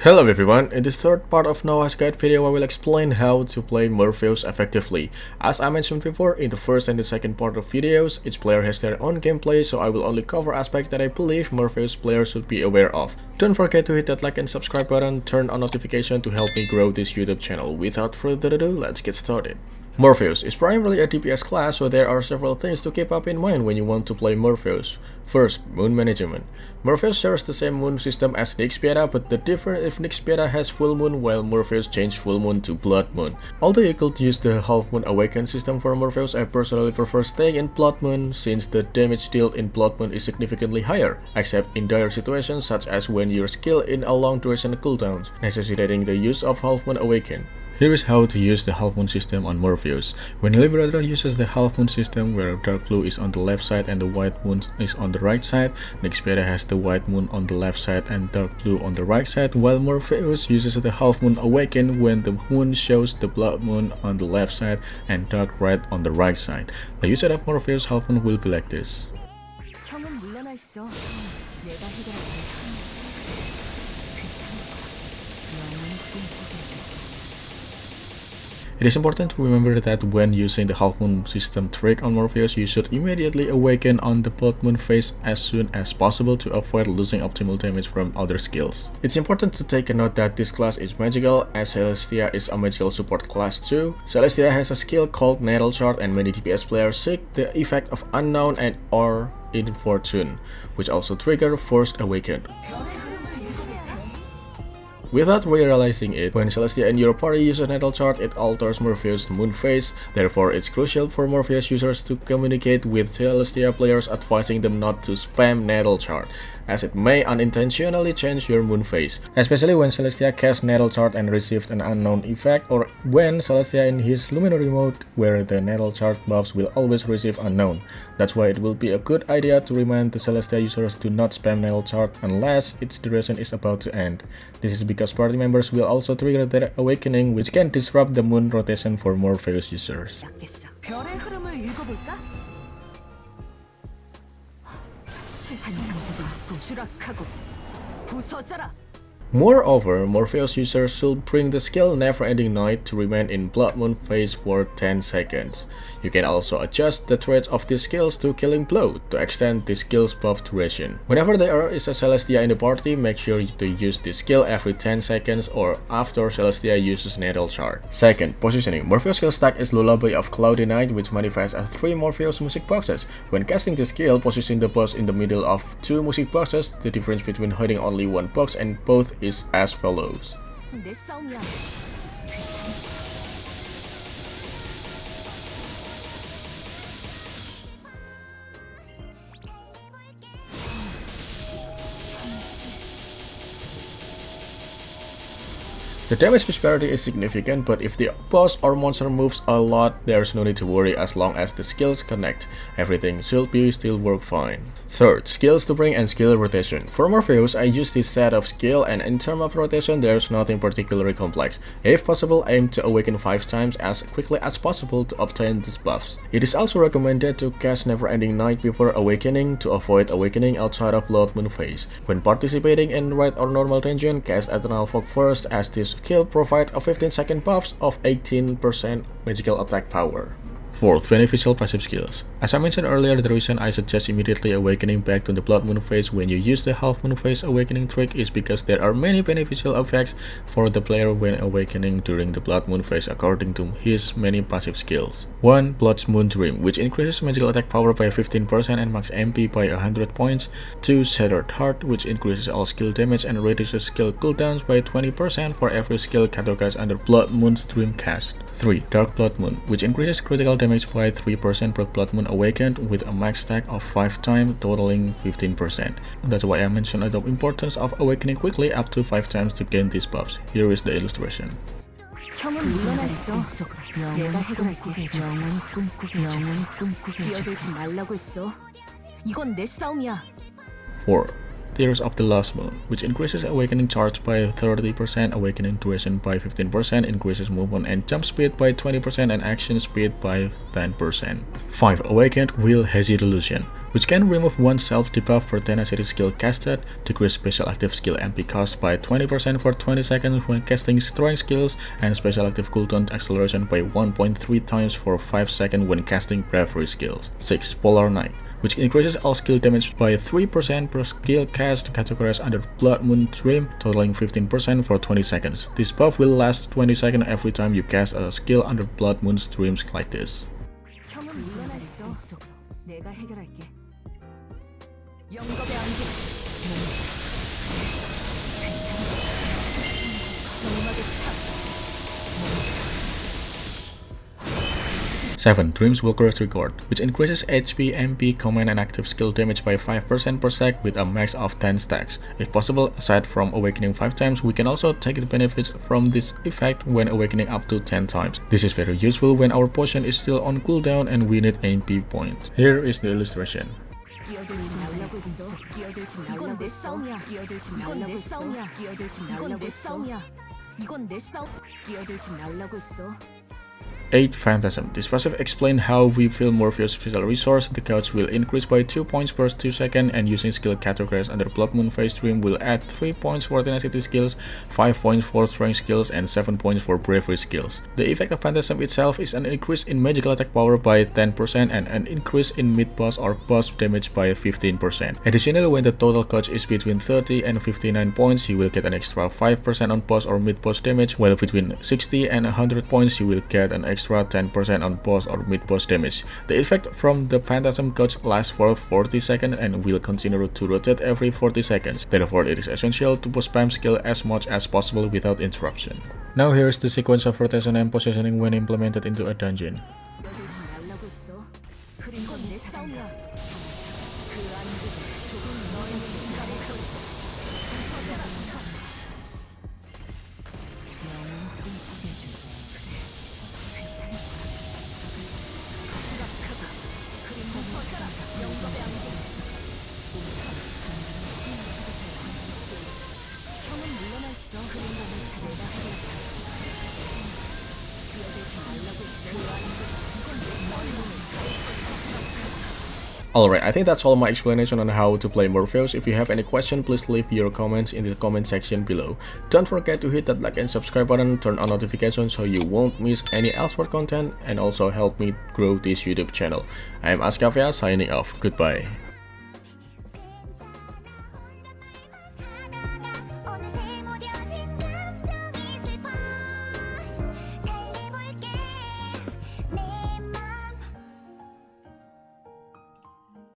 Hello everyone, in this third part of Noah's Guide video I will explain how to play Morpheus effectively. As I mentioned before, in the first and the second part of videos, each player has their own gameplay, so I will only cover aspects that I believe Morpheus players should be aware of. Don't forget to hit that like and subscribe button, turn on notification to help me grow this YouTube channel. Without further ado, let's get started. Morpheus is primarily a DPS class, so there are several things to keep up in mind when you want to play Morpheus. First, moon management. Morpheus shares the same moon system as Nyxpieta, but the difference is Nyxpieta has full moon while Morpheus changed full moon to blood moon. Although you could use the half moon awaken system for Morpheus, I personally prefer staying in blood moon since the damage dealt in blood moon is significantly higher, except in dire situations such as when your skill in a long duration cooldowns, necessitating the use of half moon awaken. Here is how to use the half moon system on Morpheus. When Liberator uses the half moon system where dark blue is on the left side and the white moon is on the right side, Nyxpieta has the white moon on the left side and dark blue on the right side, while Morpheus uses the half moon awaken when the moon shows the blood moon on the left side and dark red on the right side. The usage of Morpheus half moon will be like this. It is important to remember that when using the half moon system trick on Morpheus, you should immediately awaken on the blood moon phase as soon as possible to avoid losing optimal damage from other skills. It's important to take a note that this class is magical, as Celestia is a magical support class too. Celestia has a skill called Natal Chart, and many DPS players seek the effect of Unknown and or Infortune, which also trigger Forced Awaken. Without realizing it, when Celestia and your party uses Natal Chart, it alters Morpheus' moon phase. Therefore, it's crucial for Morpheus users to communicate with Celestia players advising them not to spam Natal Chart, as it may unintentionally change your moon phase, especially when Celestia casts Natal Chart and receives an unknown effect, or when Celestia in his Luminary mode, where the Natal Chart buffs will always receive unknown. That's why it will be a good idea to remind the Celestia users to not spam Natal Chart unless its duration is about to end. This is because party members will also trigger their awakening, which can disrupt the moon rotation for Morpheus users. Moreover, Morpheus users should bring the skill Never Ending Night to remain in Blood Moon phase for 10 seconds. You can also adjust the traits of these skills to Killing Blow to extend the skill's buff duration. Whenever there is a Celestia in the party, make sure to use this skill every 10 seconds or after Celestia uses Natal Chart. Second, positioning. Morpheus skill stack is Lullaby of Cloudy Night, which manifests as 3 Morpheus music boxes. When casting this skill, position the box in the middle of 2 music boxes. The difference between hiding only one box and both is as follows. The damage disparity is significant, but if the boss or monster moves a lot, there's no need to worry as long as the skills connect. Everything should still work fine. Third, skills to bring and skill rotation. For Morpheus, I use this set of skill, and in terms of rotation, there's nothing particularly complex. If possible, aim to awaken 5 times as quickly as possible to obtain these buffs. It is also recommended to cast Never Ending Night before awakening to avoid awakening outside of Blood Moon phase. When participating in Red or Normal Dungeon, cast Eternal Fog first, as this skill provides a 15-second buff of 18% magical attack power. Fourth, beneficial passive skills. As I mentioned earlier, the reason I suggest immediately awakening back to the Blood Moon phase when you use the Half Moon phase awakening trick is because there are many beneficial effects for the player when awakening during the Blood Moon phase according to his many passive skills. 1. Blood Moon Dream, which increases magical attack power by 15% and max MP by 100 points. 2. Shattered Heart, which increases all skill damage and reduces skill cooldowns by 20% for every skill categorized under Blood Moon's Dream cast. 3. Dark Blood Moon, which increases critical damage by 3% per Blood Moon awakened with a max stack of 5 times, totaling 15%. That's why I mentioned the importance of awakening quickly up to 5 times to gain these buffs. Here is the illustration. Four. Tears of the Last Moon, which increases awakening charge by 30%, awakening duration by 15%, increases movement and jump speed by 20%, and action speed by 10%. 5. Awakened Will Hazy Delusion, which can remove one self debuff for tenacity skill casted, decrease special active skill MP cost by 20% for 20 seconds when casting strength skills, and special active cooldown acceleration by 1.3 times for 5 seconds when casting bravery skills. 6. Polar Knight, which increases all skill damage by 3% per skill cast categorized under Blood Moon Dream, totaling 15% for 20 seconds. This buff will last 20 seconds every time you cast a skill under Blood Moon's Dreams like this. 영겁의 안개. 7. Dreams Walker's Record, which increases HP, MP, command and active skill damage by 5% per stack with a max of 10 stacks. If possible, aside from awakening 5 times, we can also take the benefits from this effect when awakening up to 10 times. This is very useful when our potion is still on cooldown and we need MP points. Here is the illustration. Eight. Phantasm. This passive explains how we fill Morpheus' special resource. The couch will increase by 2 points per 2 seconds, and using skill categories under Blood Moon Phase Dream will add 3 points for tenacity skills, 5 points for strength skills, and 7 points for bravery skills. The effect of Phantasm itself is an increase in magical attack power by 10% and an increase in mid-boss or boss damage by 15%. Additionally, when the total couch is between 30 and 59 points, you will get an extra 5% on boss or mid-boss damage, while between 60 and 100 points, you will get an extra 10% on boss or mid-boss damage. The effect from the Phantasm couch lasts for 40 seconds and will continue to rotate every 40 seconds. Therefore, it is essential to spam skill as much as possible without interruption. Now here is the sequence of rotation and positioning when implemented into a dungeon. Alright, I think that's all my explanation on how to play Morpheus. If you have any question, please leave your comments in the comment section below. Don't forget to hit that like and subscribe button, turn on notifications so you won't miss any Elsword content, and also help me grow this YouTube channel. I am Askavia signing off. Goodbye.